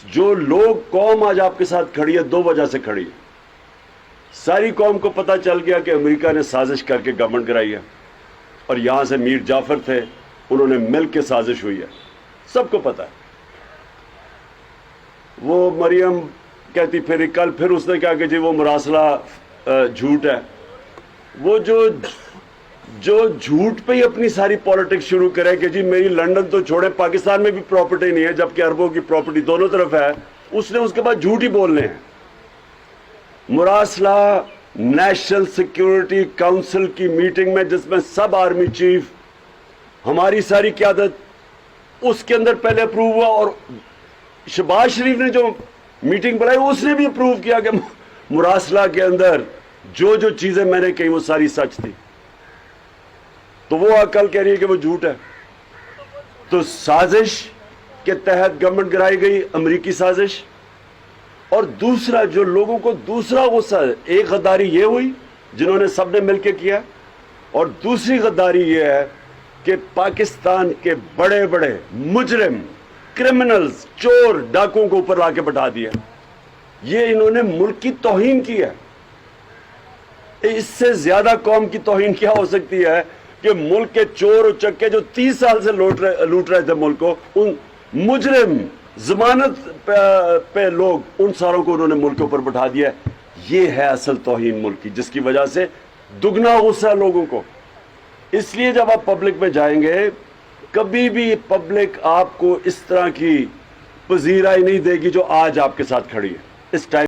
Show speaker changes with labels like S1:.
S1: جو لوگ قوم آج آپ کے ساتھ کھڑی ہے دو وجہ سے کھڑی ہے. ساری قوم کو پتہ چل گیا کہ امریکہ نے سازش کر کے گورنمنٹ کرائی ہے, اور یہاں سے میر جعفر تھے, انہوں نے مل کے سازش ہوئی ہے, سب کو پتہ ہے. وہ مریم کہتی پھر کل پھر اس نے کہا کہ جی وہ مراسلہ جھوٹ ہے. وہ جو جھوٹ پہ ہی اپنی ساری پالیٹکس شروع کرے کہ جی میری لنڈن تو چھوڑے, پاکستان میں بھی پراپرٹی نہیں ہے جبکہ اربوں کی پراپرٹی دونوں طرف ہے, اس نے اس کے بعد جھوٹ ہی بولنے ہیں. مراسلہ نیشنل سیکیورٹی کونسل کی میٹنگ میں جس میں سب آرمی چیف, ہماری ساری قیادت, اس کے اندر پہلے اپروو ہوا, اور شہباز شریف نے جو میٹنگ بلائی اس نے بھی اپروو کیا کہ مراسلہ کے اندر جو جو چیزیں میں نے کہی وہ ساری سچ تھی. تو وہ کل کہہ رہی ہے کہ وہ جھوٹ ہے. تو سازش کے تحت گورنمنٹ گرائی گئی, امریکی سازش. اور دوسرا جو لوگوں کو دوسرا غصہ ہے, ایک غداری یہ ہوئی جنہوں نے سب نے مل کے کیا, اور دوسری غداری یہ ہے کہ پاکستان کے بڑے بڑے مجرم, کرمنلز, چور, ڈاکوں کو اوپر لا کے بٹھا دیا. یہ انہوں نے ملک کی توہین کی ہے. اس سے زیادہ قوم کی توہین کیا ہو سکتی ہے کہ ملک کے چور و چکے جو 30 سال سے لوٹ رہے تھے ملک کو, ان مجرم ضمانت پہ لوگ, ان ساروں کو انہوں نے ملک کے اوپر بٹھا دیا ہے. یہ ہے اصل توہین ملک کی, جس کی وجہ سے دگنا غصہ ہے لوگوں کو. اس لیے جب آپ پبلک میں جائیں گے, کبھی بھی پبلک آپ کو اس طرح کی پذیرائی نہیں دے گی جو آج آپ کے ساتھ کھڑی ہے اس ٹائم.